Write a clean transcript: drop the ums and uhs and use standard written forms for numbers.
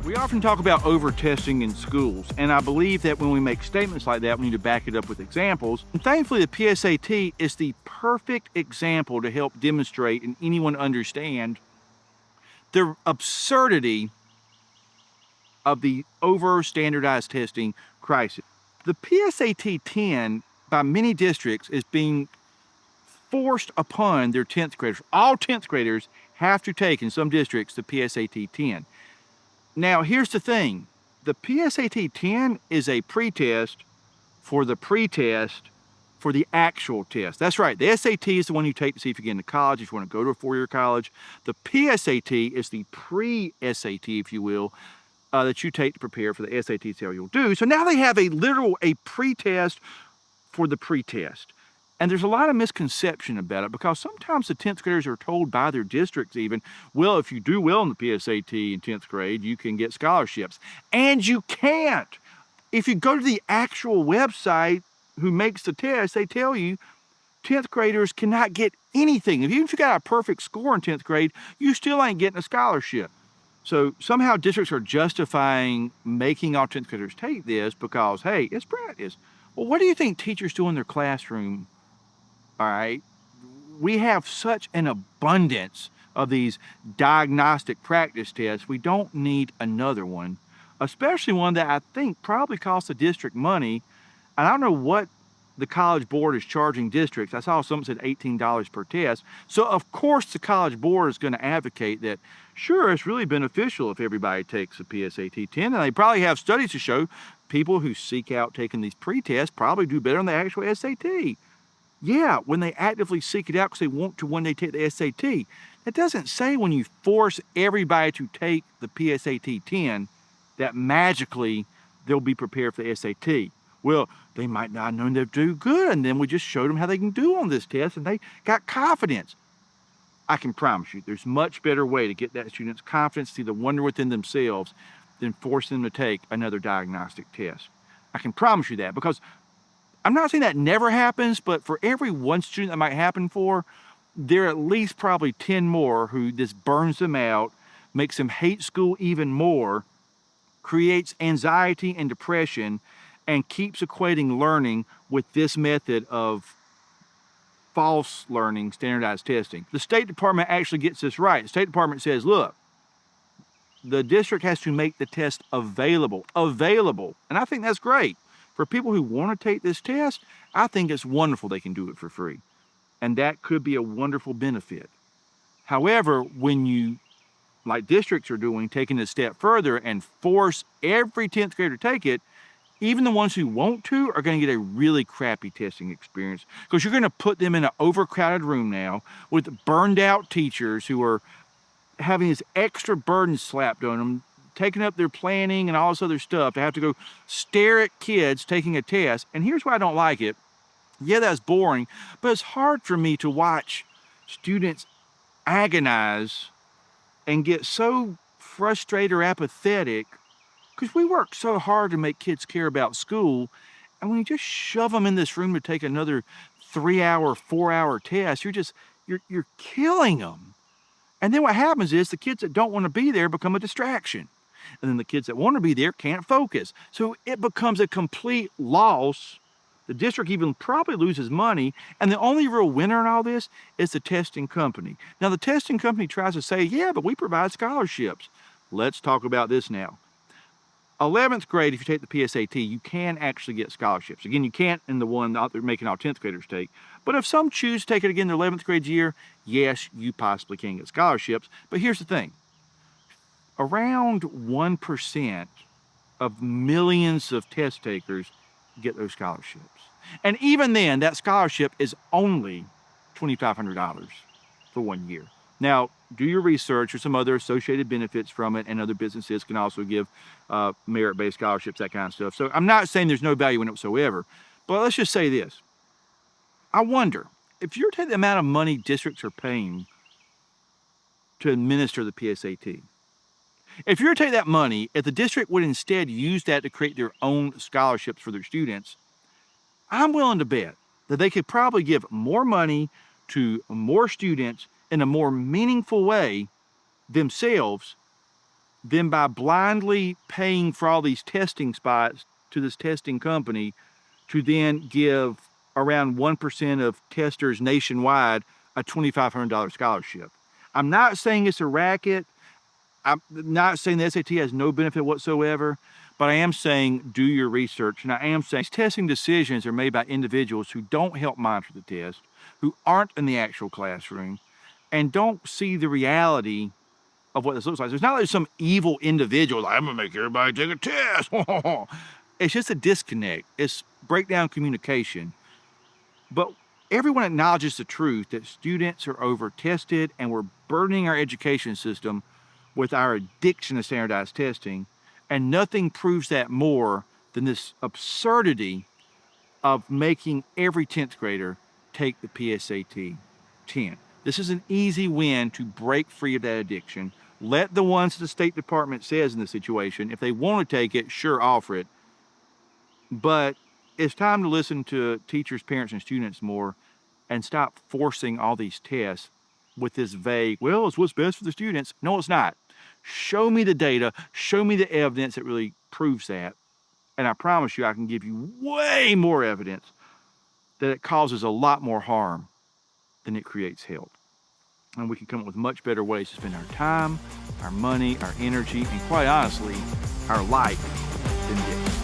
We often talk about over-testing in schools, and I believe that when we make statements like that, we need to back it up with examples. And thankfully, the PSAT is the perfect example to help demonstrate and anyone understand the absurdity of the over-standardized testing crisis. The PSAT 10, by many districts, is being forced upon their 10th graders. All 10th graders have to take, in some districts, the PSAT 10. Now, here's the thing. The PSAT 10 is a pretest for the actual test. That's right. The SAT is the one you take to see if you get into college, if you want to go to a four-year college. The PSAT is the pre-SAT, if you will, that you take to prepare for the SAT to see how you'll do. So now they have a pretest for the pretest. And there's a lot of misconception about it because sometimes the 10th graders are told by their districts even, well, if you do well in the PSAT in 10th grade, you can get scholarships. And you can't. If you go to the actual website who makes the test, they tell you 10th graders cannot get anything. Even if you got a perfect score in 10th grade, you still ain't getting a scholarship. So somehow districts are justifying making all 10th graders take this because, hey, it's practice. Well, what do you think teachers do in their classroom? All right, we have such an abundance of these diagnostic practice tests, we don't need another one, especially one that I think probably costs the district money. And I don't know what the College Board is charging districts. I saw something said $18 per test. So of course the College Board is going to advocate that, sure, it's really beneficial if everybody takes a PSAT 10, and they probably have studies to show people who seek out taking these pre-tests probably do better on the actual SAT. Yeah, when they actively seek it out because they want to when they take the SAT. It doesn't say when you force everybody to take the PSAT 10 that magically they'll be prepared for the SAT. Well, they might not have known they'd do good, and then we just showed them how they can do on this test, and they got confidence. I can promise you, there's much better way to get that student's confidence to the wonder within themselves than forcing them to take another diagnostic test. I can promise you that because I'm not saying that never happens, but for every one student that might happen for, there are at least probably 10 more who this burns them out, makes them hate school even more, creates anxiety and depression, and keeps equating learning with this method of false learning, standardized testing. The State Department actually gets this right. The State Department says, look, the district has to make the test available. And I think that's great. For people who want to take this test, I think it's wonderful they can do it for free. And that could be a wonderful benefit. However, when you, like districts are doing, taking it a step further and force every 10th grader to take it, even the ones who want to are going to get a really crappy testing experience because you're going to put them in an overcrowded room now with burned out teachers who are having this extra burden slapped on them, taking up their planning and all this other stuff to have to go stare at kids taking a test. And here's why I don't like it. Yeah, that's boring, but it's hard for me to watch students agonize and get so frustrated or apathetic because we work so hard to make kids care about school. And when you just shove them in this room to take another 3-hour, 4-hour test, you're killing them. And then what happens is the kids that don't want to be there become a distraction. And then the kids that want to be there can't focus. So it becomes a complete loss. The district even probably loses money. And the only real winner in all this is the testing company. Now, the testing company tries to say, yeah, but we provide scholarships. Let's talk about this now. 11th grade, if you take the PSAT, you can actually get scholarships. Again, you can't in the one that they're making all 10th graders take. But if some choose to take it again in their 11th grade year, yes, you possibly can get scholarships. But here's the thing. Around 1% of millions of test takers get those scholarships. And even then, that scholarship is only $2,500 for 1 year. Now, do your research or some other associated benefits from it, and other businesses can also give merit-based scholarships, that kind of stuff. So I'm not saying there's no value in it whatsoever, but let's just say this. I wonder, if you're taking the amount of money districts are paying to administer the PSAT, if you were to take that money, if the district would instead use that to create their own scholarships for their students, I'm willing to bet that they could probably give more money to more students in a more meaningful way themselves then by blindly paying for all these testing spots to this testing company to then give around 1% of testers nationwide a $2,500 scholarship. I'm not saying it's a racket. I'm not saying the SAT has no benefit whatsoever, but I am saying do your research. And I am saying these testing decisions are made by individuals who don't help monitor the test, who aren't in the actual classroom, and don't see the reality of what this looks like. So it's not like some evil individual, like, I'm gonna make everybody take a test. It's just a disconnect. It's breakdown communication. But everyone acknowledges the truth that students are over-tested and we're burdening our education system with our addiction to standardized testing. And nothing proves that more than this absurdity of making every 10th grader take the PSAT 10. This is an easy win to break free of that addiction. Let the ones the State Department says in the situation, if they want to take it, sure, offer it. But it's time to listen to teachers, parents, and students more and stop forcing all these tests with this vague, well, it's what's best for the students. No, it's not. Show me the data, show me the evidence that really proves that. And I promise you, I can give you way more evidence that it causes a lot more harm than it creates help. And we can come up with much better ways to spend our time, our money, our energy, and quite honestly, our life than this.